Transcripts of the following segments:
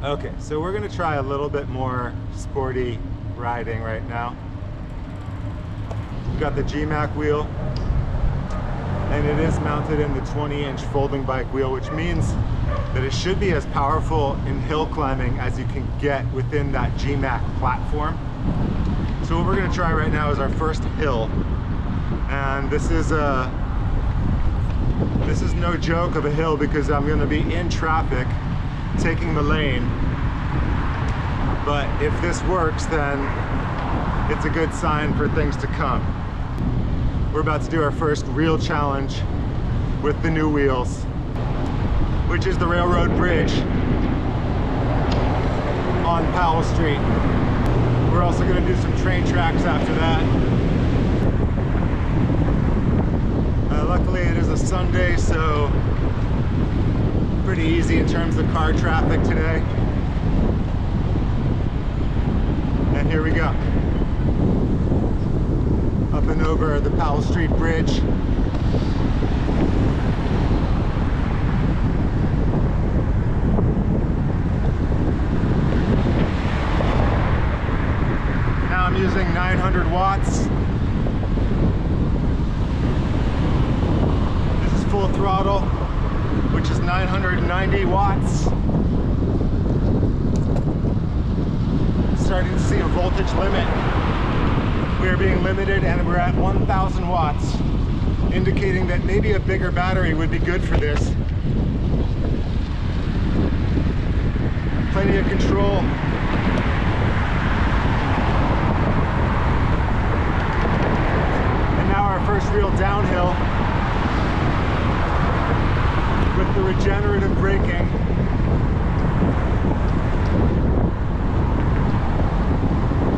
Okay, so we're gonna try a little bit more sporty riding right now. We've got the GMAC wheel, and it is mounted in the 20-inch folding bike wheel, which means that it should be as powerful in hill climbing as you can get within that GMAC platform. So what we're gonna try right now is our first hill, and this is no joke of a hill because I'm gonna be in traffic taking the lane, but if this works, then it's a good sign for things to come. We're about to do our first real challenge with the new wheels, which is the railroad bridge on Powell Street. We're also going to do some train tracks after that. Luckily it is a Sunday, so pretty easy in terms of car traffic today. And here we go. Up and over the Powell Street Bridge. Now I'm using 900 watts. This is full throttle, which is 990 watts. Starting to see a voltage limit. We are being limited and we're at 1,000 watts, indicating that maybe a bigger battery would be good for this. Plenty of control. And now our first real downhill with the regenerative braking.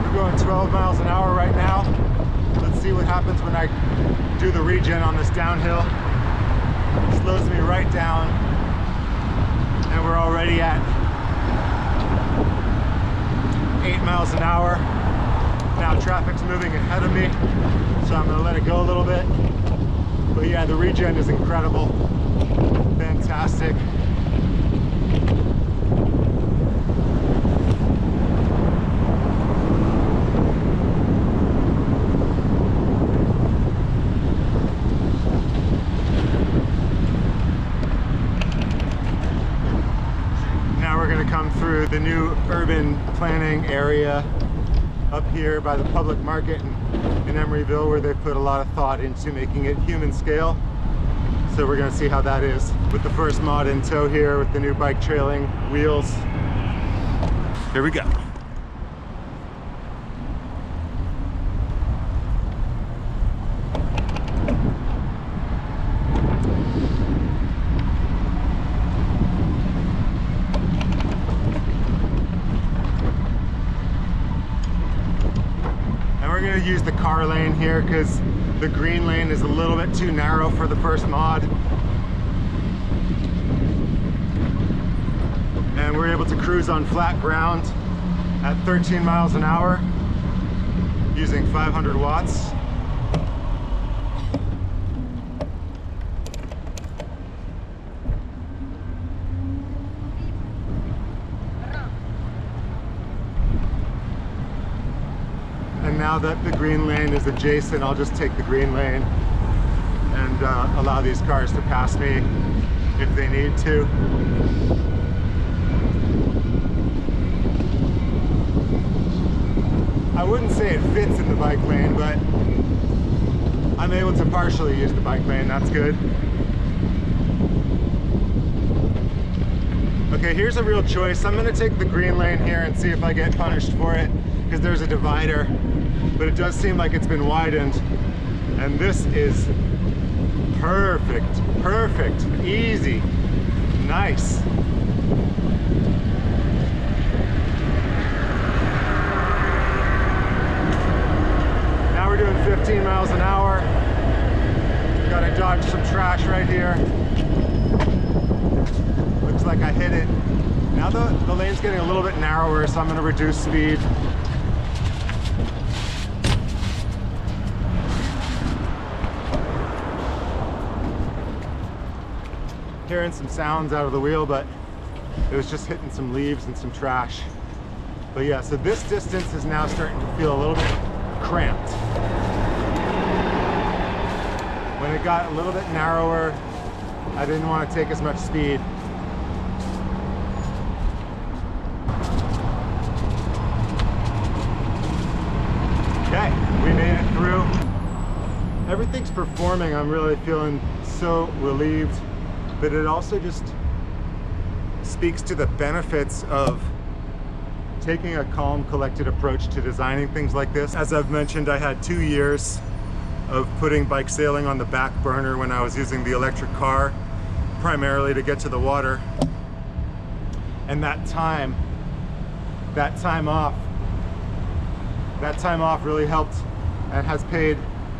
We're going 12 miles an hour right now. Let's see what happens when I do the regen on this downhill. It slows me right down, and we're already at 8 miles an hour. Now traffic's moving ahead of me, so I'm gonna let it go a little bit. But yeah, the regen is incredible. Fantastic. Now we're going to come through the new urban planning area up here by the public market in Emeryville, where they've put a lot of thought into making it human scale. So we're going to see how that is with the first mod in tow here with the new bike trailing wheels. Here we go. And we're going to use the car lane here because the green lane is a little bit too narrow for the first mod. And we're able to cruise on flat ground at 13 miles an hour using 500 watts. And now that the green lane is adjacent, I'll just take the green lane and allow these cars to pass me if they need to. I wouldn't say it fits in the bike lane, but I'm able to partially use the bike lane. That's good. Okay, here's a real choice. I'm gonna take the green lane here and see if I get punished for it, because there's a divider, but it does seem like it's been widened. And this is perfect, perfect, easy, nice. Now we're doing 15 miles an hour. Gotta dodge some trash right here. Looks like I hit it. Now the lane's getting a little bit narrower, so I'm gonna reduce speed. Hearing some sounds out of the wheel, but It was just hitting some leaves and some trash. But yeah, so this distance is now starting to feel a little bit cramped. When it got a little bit narrower, I didn't want to take as much speed. Okay, we made it through. Everything's performing. I'm really feeling so relieved, but it also just speaks to the benefits of taking a calm, collected approach to designing things like this. As I've mentioned, I had 2 years of putting bike sailing on the back burner when I was using the electric car, primarily to get to the water. And that time off really helped and has paid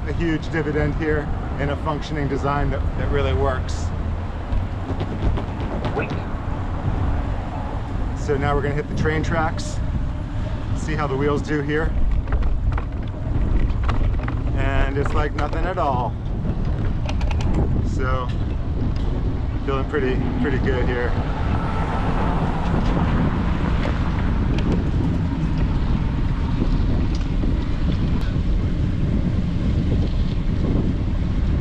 a huge dividend here in a functioning design that really works. So now we're gonna hit the train tracks, see how the wheels do here. And it's like nothing at all. So, feeling pretty good here.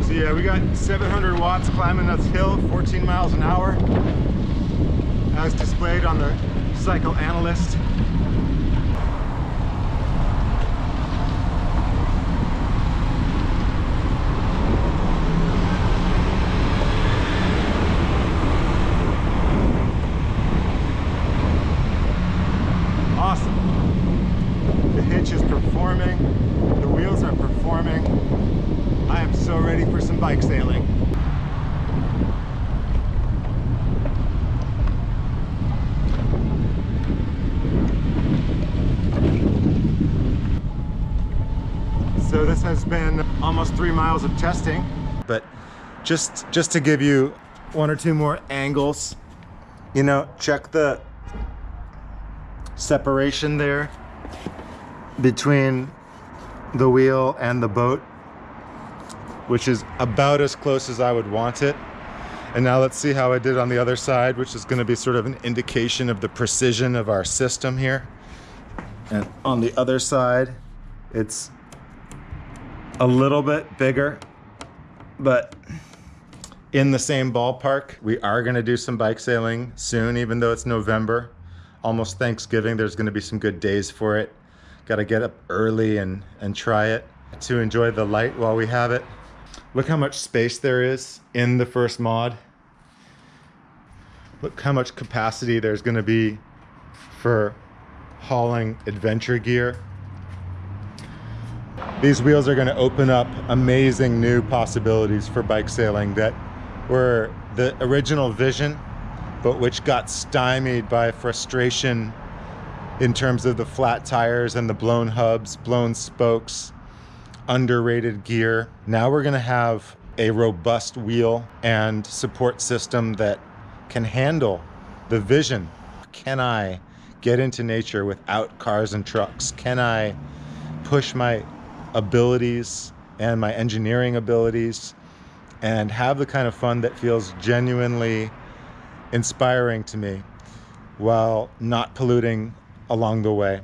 So yeah, we got 700 watts climbing this hill, 14 miles an hour, as displayed on the Cycle Analyst. Awesome. The hitch is performing, the wheels are performing. I am so ready for some bike sailing. So this has been almost 3 miles of testing, but just to give you 1 or 2 more angles, you know, check the separation there between the wheel and the boat, which is about as close as I would want it. And now let's see how I did on the other side, which is going to be sort of an indication of the precision of our system here. And on the other side, it's a little bit bigger, but in the same ballpark. We are going to do some bike sailing soon, even though it's November, almost Thanksgiving. There's going to be some good days for it. Got to get up early and try it to enjoy the light while we have it. Look how much space there is in the first mod. Look how much capacity there's going to be for hauling adventure gear. These wheels are going to open up amazing new possibilities for bike sailing that were the original vision, but which got stymied by frustration in terms of the flat tires and the blown hubs, blown spokes, underrated gear. Now we're going to have a robust wheel and support system that can handle the vision. Can I get into nature without cars and trucks? Can I push my abilities and my engineering abilities and have the kind of fun that feels genuinely inspiring to me while not polluting along the way?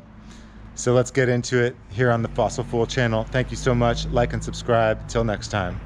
So let's get into it here on the Fossil Fool channel. Thank you so much. Like and subscribe. Till next time.